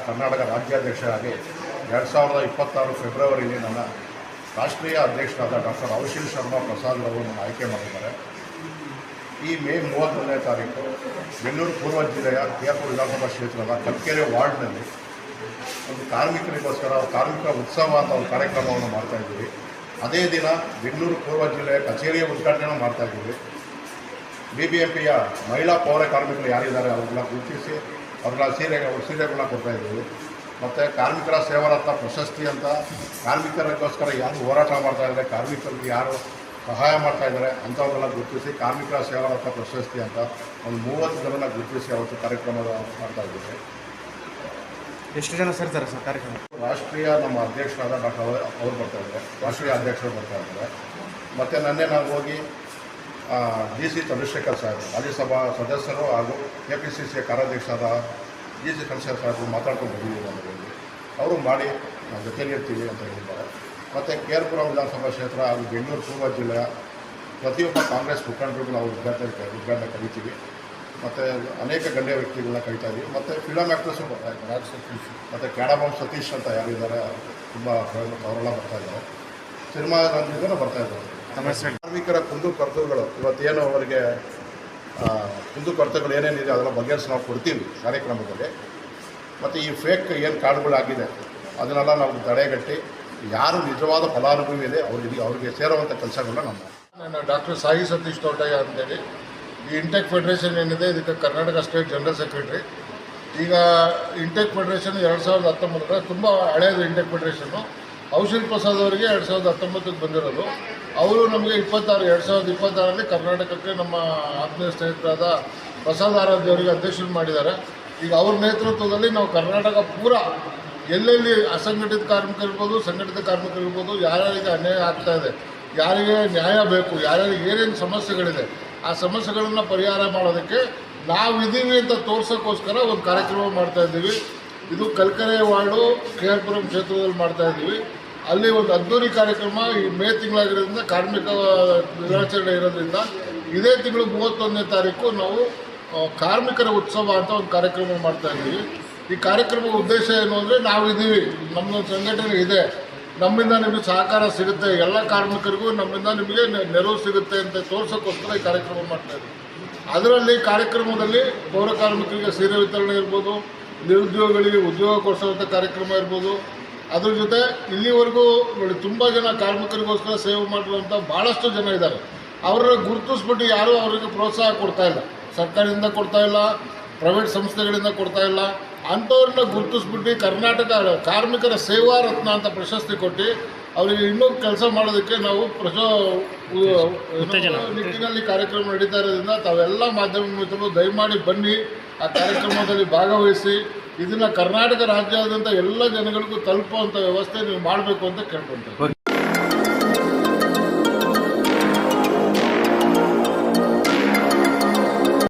ಕರ್ನಾಟಕ ರಾಜ್ಯಾಧ್ಯಕ್ಷರಾಗಿ 2026 ಫೆಬ್ರವರಿಯಲ್ಲಿ ನನ್ನ ರಾಷ್ಟ್ರೀಯ ಅಧ್ಯಕ್ಷರಾದ ಡಾಕ್ಟರ್ ಅವಶೀಲ್ ಶರ್ಮಾ ಪ್ರಸಾದ್ ಅವರನ್ನು ಆಯ್ಕೆ ಮಾಡಿದ್ದಾರೆ. ಈ ಮೇ 31ನೇ ತಾರೀಕು ಬೆಂಗಳೂರು ಪೂರ್ವ ಜಿಲ್ಲೆಯ ಕೆ.ಆರ್. ವಿಧಾನಸಭಾ ಕ್ಷೇತ್ರದ ಕಲ್ಕೆರೆ ವಾರ್ಡ್ನಲ್ಲಿ ಒಂದು ಕಾರ್ಮಿಕರಿಗೋಸ್ಕರ ಕಾರ್ಮಿಕ ಉತ್ಸವ ಅಂತ ಒಂದು ಕಾರ್ಯಕ್ರಮವನ್ನು ಮಾಡ್ತಾಯಿದ್ದೀವಿ. ಅದೇ ದಿನ ಬೆಂಗಳೂರು ಪೂರ್ವ ಜಿಲ್ಲೆಯ ಕಚೇರಿಯ ಉದ್ಘಾಟನೆ ಮಾಡ್ತಾಯಿದ್ದೀವಿ. BBMPಯ ಮಹಿಳಾ ಪೌರ ಕಾರ್ಮಿಕರು ಯಾರಿದ್ದಾರೆ ಅವ್ರನ್ನ ಗುರುತಿಸಿ ಅವ್ರನ್ನ ಸೀರೆಗಳನ್ನ ಕೊಡ್ತಾಯಿದ್ದೀವಿ. ಮತ್ತು ಕಾರ್ಮಿಕರ ಸೇವಾರತ್ನ ಪ್ರಶಸ್ತಿ ಅಂತ ಕಾರ್ಮಿಕರಿಗೋಸ್ಕರ ಯಾರು ಹೋರಾಟ ಮಾಡ್ತಾಯಿದ್ದಾರೆ, ಕಾರ್ಮಿಕರಿಗೆ ಯಾರು ಸಹಾಯ ಮಾಡ್ತಾಯಿದ್ದಾರೆ ಅಂಥವ್ರನ್ನೆಲ್ಲ ಗುರುತಿಸಿ ಕಾರ್ಮಿಕರ ಸೇವಾರತ್ನ ಪ್ರಶಸ್ತಿ ಅಂತ ಒಂದು 30 ಜನನ ಗುರುತಿಸಿ ಅವತ್ತು ಕಾರ್ಯಕ್ರಮ ಮಾಡ್ತಾಯಿದ್ದೀವಿ. ಎಷ್ಟು ಜನ ಸೇರ್ತಾರೆ ಸರ್ ಕಾರ್ಯಕ್ರಮ? ರಾಷ್ಟ್ರೀಯ ನಮ್ಮ ಅಧ್ಯಕ್ಷರಾದ ಡಾಕ್ಟರ್ ಅವ್ರು ಬರ್ತಾಯಿದ್ದಾರೆ, ರಾಷ್ಟ್ರೀಯ ಅಧ್ಯಕ್ಷರು ಬರ್ತಾಯಿದ್ದಾರೆ. ಮತ್ತು ನನ್ನೇ ನಾವು ಹೋಗಿ DC ಚಂದ್ರಶೇಖರ್ ಸಾಹೇಬರು ರಾಜ್ಯಸಭಾ ಸದಸ್ಯರು ಹಾಗೂ KPCC ಕಾರ್ಯಾಧ್ಯಕ್ಷರಾದ DC ಚಂದ್ರಶೇಖರ್ ಸಾಹೇಬರು ಮಾತಾಡ್ಕೊಂಡು ಬಂದಿದ್ದೀವಿ ನಮಗೆ. ಅವರು ಮಾಡಿ ನಾವು ಜೊತೆಲಿರ್ತೀವಿ ಅಂತ ಹೇಳಿದ್ದಾರೆ. ಮತ್ತು ಕೆ.ಆರ್. ವಿಧಾನಸಭಾ ಕ್ಷೇತ್ರ ಹಾಗೂ ಬೆಂಗಳೂರು ಪೂರ್ವ ಜಿಲ್ಲೆಯ ಪ್ರತಿಯೊಬ್ಬ ಕಾಂಗ್ರೆಸ್ ಮುಖಂಡರಿಗೂ ನಾವು ಉದ್ಘಾಟನೆ ಕರೀತೀವಿ. ಮತ್ತು ಅನೇಕ ಗಣ್ಯ ವ್ಯಕ್ತಿಗಳನ್ನ ಕರೀತಾ ಇದ್ದೀವಿ. ಮತ್ತು ಫಿಲಮ್ ಆ್ಯಕ್ಟರ್ಸು ಬರ್ತಾಯಿದ್ದಾರೆ, ರಾಜ್ ಸತೀಶ್ ಮತ್ತು ಕ್ಯಾಡಬಾಮ್ ಸತೀಶ್ ಅಂತ ಯಾರಿದ್ದಾರೆ ತುಂಬ ಅವರೆಲ್ಲ ಬರ್ತಾಯಿದ್ದಾರೆ. ಸಿನಿಮಾ ರಂಗದಲ್ಲೂ ಬರ್ತಾಯಿದ್ದಾರೆ. ಕಾರ್ಮಿಕರ ಕುಂದುಕೊರತೆಗಳು ಇವತ್ತೇನು ಅವರಿಗೆ ಕುಂದುಕೊರತೆಗಳು ಏನೇನಿದೆ ಅದೆಲ್ಲ ಬಗೆಹರಿಸಿ ನಾವು ಕೊಡ್ತೀವಿ ಕಾರ್ಯಕ್ರಮದಲ್ಲಿ. ಮತ್ತು ಈ ಫೇಕ್ ಏನು ಕಾರ್ಡ್ಗಳಾಗಿದೆ ಅದನ್ನೆಲ್ಲ ನಾವು ತಡೆಗಟ್ಟಿ ಯಾರು ನಿಜವಾದ ಫಲಾನುಭವಿ ಇದೆ ಅವ್ರಿಗೆ ಸೇರುವಂಥ ಕೆಲಸಗಳನ್ನ ನಾನು ಡಾಕ್ಟರ್ ಸಾಯಿ ಸತೀಶ್ ತೋಟಯ್ಯ ಅಂತೇಳಿ ಈ ಇಂಟೆಕ್ ಫೆಡರೇಷನ್ ಏನಿದೆ ಇದಕ್ಕೆ ಕರ್ನಾಟಕ ಸ್ಟೇಟ್ ಜನರಲ್ ಸೆಕ್ರೆಟರಿ. ಈಗ ಇಂಟೆಕ್ ಫೆಡರೇಷನ್ 2019 ತುಂಬ ಹಳೆಯದು. ಇಂಟೆಕ್ ಫೆಡರೇಷನ್ನು ಅವಶೀಲ್ ಪ್ರಸಾದ್ ಅವರಿಗೆ 2019ಕ್ಕೆ ಬಂದಿರೋದು. ಅವರು ನಮಗೆ 2026 ಕರ್ನಾಟಕಕ್ಕೆ ನಮ್ಮ ಆತ್ಮೀಯ ಸ್ನೇಹಿತರಾದ ಪ್ರಸಾದ್ ಆರಾಧ್ಯ ಅವರಿಗೆ ಅಧ್ಯಕ್ಷರು ಮಾಡಿದ್ದಾರೆ. ಈಗ ಅವ್ರ ನೇತೃತ್ವದಲ್ಲಿ ನಾವು ಕರ್ನಾಟಕ ಪೂರ ಎಲ್ಲೆಲ್ಲಿ ಅಸಂಘಟಿತ ಕಾರ್ಮಿಕರಿರ್ಬೋದು, ಸಂಘಟಿತ ಕಾರ್ಮಿಕರಿರ್ಬೋದು, ಯಾರ್ಯಾರಿಗೆ ಅನ್ಯಾಯ ಆಗ್ತಾಯಿದೆ, ಯಾರಿಗೆ ನ್ಯಾಯ ಬೇಕು, ಯಾರ್ಯಾರಿಗೆ ಏನೇನು ಸಮಸ್ಯೆಗಳಿದೆ ಆ ಸಮಸ್ಯೆಗಳನ್ನು ಪರಿಹಾರ ಮಾಡೋದಕ್ಕೆ ನಾವಿದ್ದೀವಿ ಅಂತ ತೋರ್ಸೋಕ್ಕೋಸ್ಕರ ಒಂದು ಕಾರ್ಯಕ್ರಮ ಮಾಡ್ತಾಯಿದ್ದೀವಿ. ಇದು ಕಲ್ಕೆರೆ ವಾರ್ಡು ಕೆ.ಆರ್. ಕ್ಷೇತ್ರದಲ್ಲಿ ಮಾಡ್ತಾಯಿದ್ದೀವಿ. ಅಲ್ಲಿ ಒಂದು ಅದ್ದೂರಿ ಕಾರ್ಯಕ್ರಮ ಈ ಮೇ ತಿಂಗಳಾಗಿರೋದ್ರಿಂದ ಕಾರ್ಮಿಕ ದಿನಾಚರಣೆ ಇರೋದ್ರಿಂದ ಇದೇ ತಿಂಗಳು 31ನೇ ತಾರೀಕು ನಾವು ಕಾರ್ಮಿಕರ ಉತ್ಸವ ಅಂತ ಒಂದು ಕಾರ್ಯಕ್ರಮ ಮಾಡ್ತಾಯಿದ್ದೀವಿ. ಈ ಕಾರ್ಯಕ್ರಮದ ಉದ್ದೇಶ ಏನು ಅಂದರೆ ನಾವಿದ್ದೀವಿ, ನಮ್ಮದೊಂದು ಸಂಘಟನೆ ಇದೆ, ನಮ್ಮಿಂದ ನಿಮಗೆ ಸಹಕಾರ ಸಿಗುತ್ತೆ, ಎಲ್ಲ ಕಾರ್ಮಿಕರಿಗೂ ನಮ್ಮಿಂದ ನಿಮಗೆ ನೆರವು ಸಿಗುತ್ತೆ ಅಂತ ತೋರ್ಸೋಕ್ಕೋಸ್ಕರ ಈ ಕಾರ್ಯಕ್ರಮ ಮಾಡ್ತಾಯಿದ್ದೀವಿ. ಅದರಲ್ಲಿ ಕಾರ್ಯಕ್ರಮದಲ್ಲಿ ಪೌರ ಕಾರ್ಮಿಕರಿಗೆ ಸೀರೆ ವಿತರಣೆ ಇರ್ಬೋದು, ನಿರುದ್ಯೋಗಿಗಳಿಗೆ ಉದ್ಯೋಗ ಕೊಡಿಸುವಂಥ ಕಾರ್ಯಕ್ರಮ ಇರ್ಬೋದು. ಅದ್ರ ಜೊತೆ ಇಲ್ಲಿವರೆಗೂ ತುಂಬ ಜನ ಕಾರ್ಮಿಕರಿಗೋಸ್ಕರ ಸೇವೆ ಮಾಡಿರುವಂಥ ಭಾಳಷ್ಟು ಜನ ಇದ್ದಾರೆ. ಅವರನ್ನು ಗುರುತಿಸ್ಬಿಟ್ಟು ಯಾರೂ ಅವರಿಗೆ ಪ್ರೋತ್ಸಾಹ ಕೊಡ್ತಾಯಿಲ್ಲ, ಸರ್ಕಾರದಿಂದ ಕೊಡ್ತಾಯಿಲ್ಲ, ಪ್ರೈವೇಟ್ ಸಂಸ್ಥೆಗಳಿಂದ ಕೊಡ್ತಾಯಿಲ್ಲ. ಅಂಥವ್ರನ್ನ ಗುರುತಿಸ್ಬಿಟ್ಟು ಕರ್ನಾಟಕ ಕಾರ್ಮಿಕರ ಸೇವಾ ರತ್ನ ಅಂತ ಪ್ರಶಸ್ತಿ ಕೊಟ್ಟು ಅವರಿಗೆ ಇನ್ನೂ ಕೆಲಸ ಮಾಡೋದಕ್ಕೆ ನಾವು ನಿಟ್ಟಿನಲ್ಲಿ ಕಾರ್ಯಕ್ರಮ ನಡೀತಾ ಇರೋದ್ರಿಂದ ತಾವೆಲ್ಲ ಮಾಧ್ಯಮ ಮಿತ್ರರು ದಯಮಾಡಿ ಬನ್ನಿ, ಆ ಕಾರ್ಯಕ್ರಮದಲ್ಲಿ ಭಾಗವಹಿಸಿ ಇದನ್ನು ಕರ್ನಾಟಕ ರಾಜ್ಯಾದ್ಯಂತ ಎಲ್ಲ ಜನಗಳಿಗೂ ತಲುಪುವಂಥ ವ್ಯವಸ್ಥೆ ನೀವು ಮಾಡಬೇಕು ಅಂತ ಕೇಳ್ಕೊಳ್ತೇವೆ.